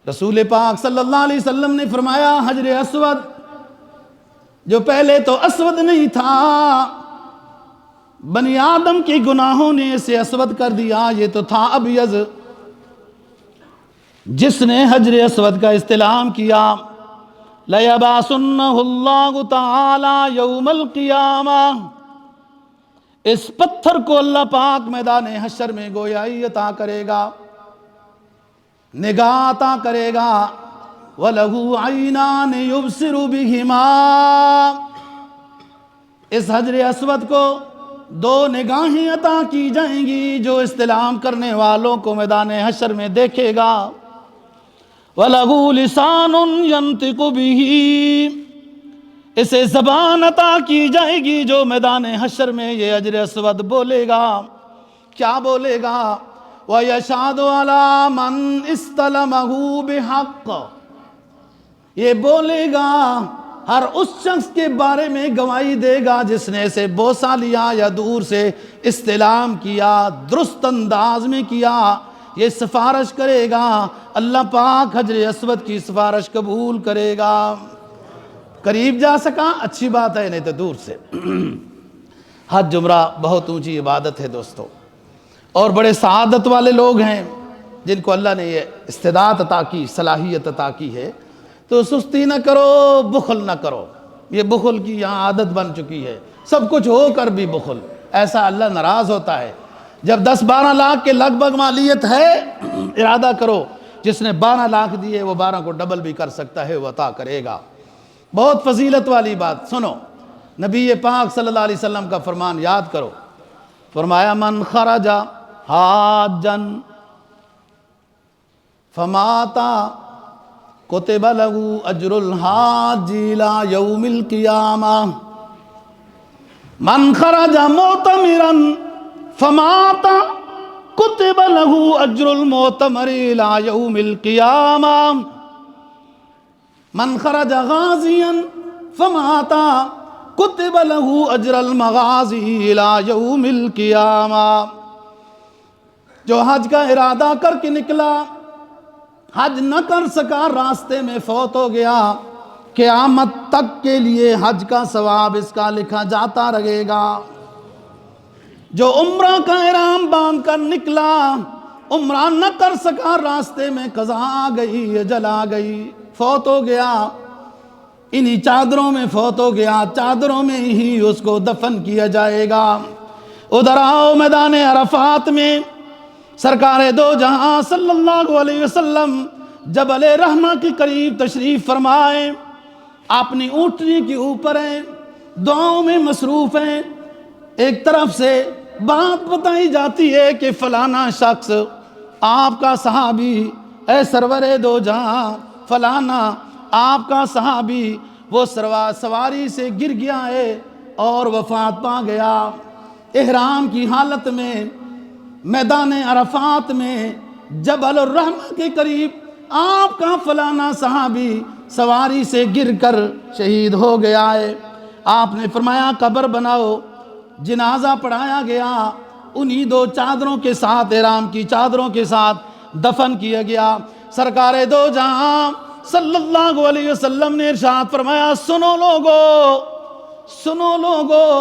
رسول پاک صلی اللہ علیہ وسلم نے فرمایا حجر اسود جو پہلے تو اسود نہیں تھا، بنی آدم کے گناہوں نے اسے اسود کر دیا، یہ تو تھا ابیض۔ جس نے حجر اسود کا استلام کیا، لَيَبْعَثُنَّهُ اللَّهُ تَعَالَى يَوْمَ الْقِيَامَةِ، اس پتھر کو اللہ پاک میدان حشر میں گویائی عطا کرے گا، نگاہ عطا کرے گا۔ وَلَهُ عَيْنَانِ يُبْصِرُ بِهِمَا، اس حجر اسود کو دو نگاہیں عطا کی جائیں گی جو استلام کرنے والوں کو میدان حشر میں دیکھے گا۔ وَلَهُ لِسَانٌ يَنْطِقُ بِهِ، اسے زبان عطا کی جائے گی جو میدان حشر میں یہ حجر اسود بولے گا۔ کیا بولے گا؟ وَيَشْهَدُ عَلَى مَنْ اسْتَلَمَهُ بِحَقٍّ، یہ بولے گا ہر اس شخص کے بارے میں گواہی دے گا جس نے اسے بوسہ لیا یا دور سے استلام کیا، درست انداز میں کیا، یہ سفارش کرے گا، اللہ پاک حجر اسود کی سفارش قبول کرے گا۔ قریب جا سکا اچھی بات ہے، نہیں تو دور سے۔ حج عمرہ بہت اونچی عبادت ہے دوستو، اور بڑے سعادت والے لوگ ہیں جن کو اللہ نے یہ استعداد عطا کی، صلاحیت عطا کی ہے۔ تو سستی نہ کرو، بخل نہ کرو، یہ بخل کی یہاں عادت بن چکی ہے، سب کچھ ہو کر بھی بخل، ایسا اللہ ناراض ہوتا ہے۔ جب 10-12 لاکھ کے لگ بھگ مالیت ہے، ارادہ کرو جس نے 12 لاکھ دیے وہ 12 کو ڈبل بھی کر سکتا ہے، وہ عطا کرے گا۔ بہت فضیلت والی بات سنو، نبی پاک صلی اللہ علیہ وسلم کا فرمان یاد کرو، فرمایا من خرج حاجا فمات کتب له اجر الحاج الى یوم القیامہ، من خرج معتمرا فمات کتب له اجر المعتمر الى یوم القیامہ، من خرج غازیا فمات کتب له اجر المغازی الى یوم القیامہ۔ جو حج کا ارادہ کر کے نکلا، حج نہ کر سکا، راستے میں فوت ہو گیا، قیامت تک کے لیے حج کا ثواب اس کا لکھا جاتا رہے گا۔ جو عمرہ کا احرام باندھ کر نکلا، عمرہ نہ کر سکا، راستے میں قضا آ گئی، اجل آ گئی، فوت ہو گیا، انہی چادروں میں فوت ہو گیا، چادروں میں ہی اس کو دفن کیا جائے گا۔ ادھر آؤ میدان عرفات میں سرکار دو جہاں صلی اللہ علیہ وسلم جبل رحمہ کے قریب تشریف فرمائے، اپنی اونٹنی کے اوپر ہیں، دعاؤں میں مصروف ہیں۔ ایک طرف سے بات بتائی جاتی ہے کہ فلانا شخص آپ کا صحابی، اے سرور دو جہاں فلانا آپ کا صحابی وہ سواری سے گر گیا ہے اور وفات پا گیا، احرام کی حالت میں میدان عرفات میں جبل الرحمہ کے قریب آپ کا فلانا صحابی سواری سے گر کر شہید ہو گیا ہے۔ آپ نے فرمایا قبر بناؤ، جنازہ پڑھایا گیا، انہی 2 چادروں کے ساتھ، احرام کی چادروں کے ساتھ دفن کیا گیا۔ سرکار دو جہاں صلی اللہ علیہ وسلم نے ارشاد فرمایا سنو لوگو،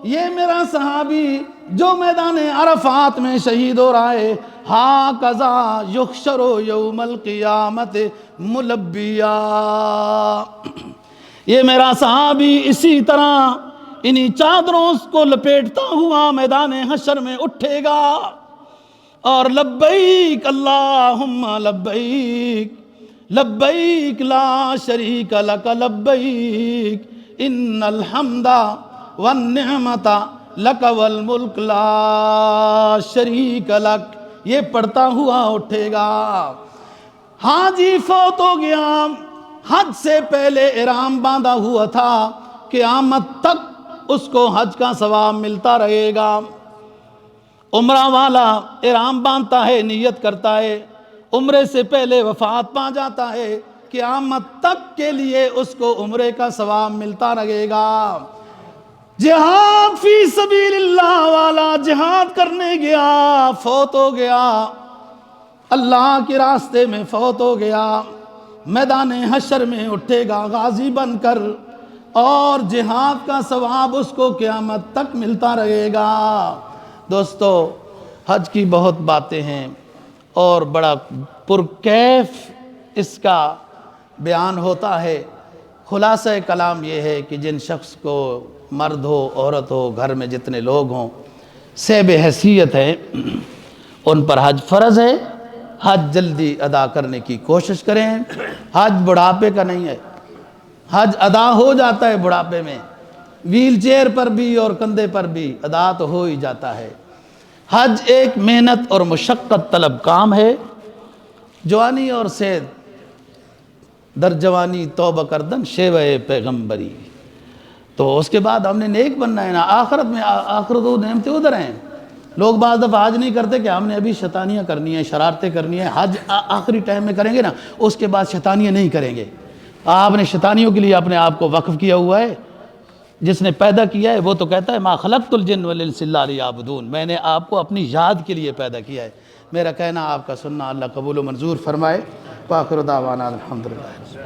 یہ میرا صحابی جو میدان عرفات میں شہید ہو رہا ہے، ہا کذا یحشر یوم القیامت ملبیا، یہ میرا صحابی اسی طرح انہی چادروں کو لپیٹتا ہوا میدان حشر میں اٹھے گا اور لبیک اللہم لبیک لبیک لا شریک لک لبیک ان الحمد والنعمت لک والملک لا شریک لک، یہ پڑھتا ہوا اٹھے گا۔ حاجی فوت ہو گیا، حج سے پہلے احرام باندھا ہوا تھا، قیامت تک اس کو حج کا ثواب ملتا رہے گا۔ عمرہ والا احرام باندھتا ہے، نیت کرتا ہے، عمرے سے پہلے وفات پا جاتا ہے، قیامت تک کے لیے اس کو عمرے کا ثواب ملتا رہے گا۔ جہاد فی سبیل اللہ والا جہاد کرنے گیا، فوت ہو گیا، اللہ کے راستے میں فوت ہو گیا، میدان حشر میں اٹھے گا غازی بن کر، اور جہاد کا ثواب اس کو قیامت تک ملتا رہے گا۔ دوستو، حج کی بہت باتیں ہیں اور بڑا پرکیف اس کا بیان ہوتا ہے۔ خلاصہ کلام یہ ہے کہ جن شخص کو مرد ہو، عورت ہو، گھر میں جتنے لوگ ہوں، صاحب حیثیت ہیں، ان پر حج فرض ہے، حج جلدی ادا کرنے کی کوشش کریں۔ حج بڑھاپے کا نہیں ہے، حج ادا ہو جاتا ہے بڑھاپے میں، ویل چیئر پر بھی اور کندھے پر بھی ادا تو ہو ہی جاتا ہے۔ حج ایک محنت اور مشقت طلب کام ہے۔ جوانی اور صحت در جوانی توبہ کردن شیوہ پیغمبری، تو اس کے بعد ہم نے نیک بننا ہے نا، آخرت میں آخرت و نعمتیں ادھر ہیں۔ لوگ بعض دفعہ حج نہیں کرتے کہ ہم نے ابھی شیطانیاں کرنی ہیں، شرارتیں کرنی ہیں، حج آخری ٹائم میں کریں گے نا، اس کے بعد شیطانیاں نہیں کریں گے۔ آپ نے شیطانیوں کے لیے اپنے آپ کو وقف کیا ہوا ہے۔ جس نے پیدا کیا ہے وہ تو کہتا ہے ما خلقت الجن والانس الا لیعبدون، میں نے آپ کو اپنی یاد کے لیے پیدا کیا ہے۔ میرا کہنا آپ کا سننا اللہ قبول و منظور فرمائے۔ وآخر دعوانا الحمدللہ۔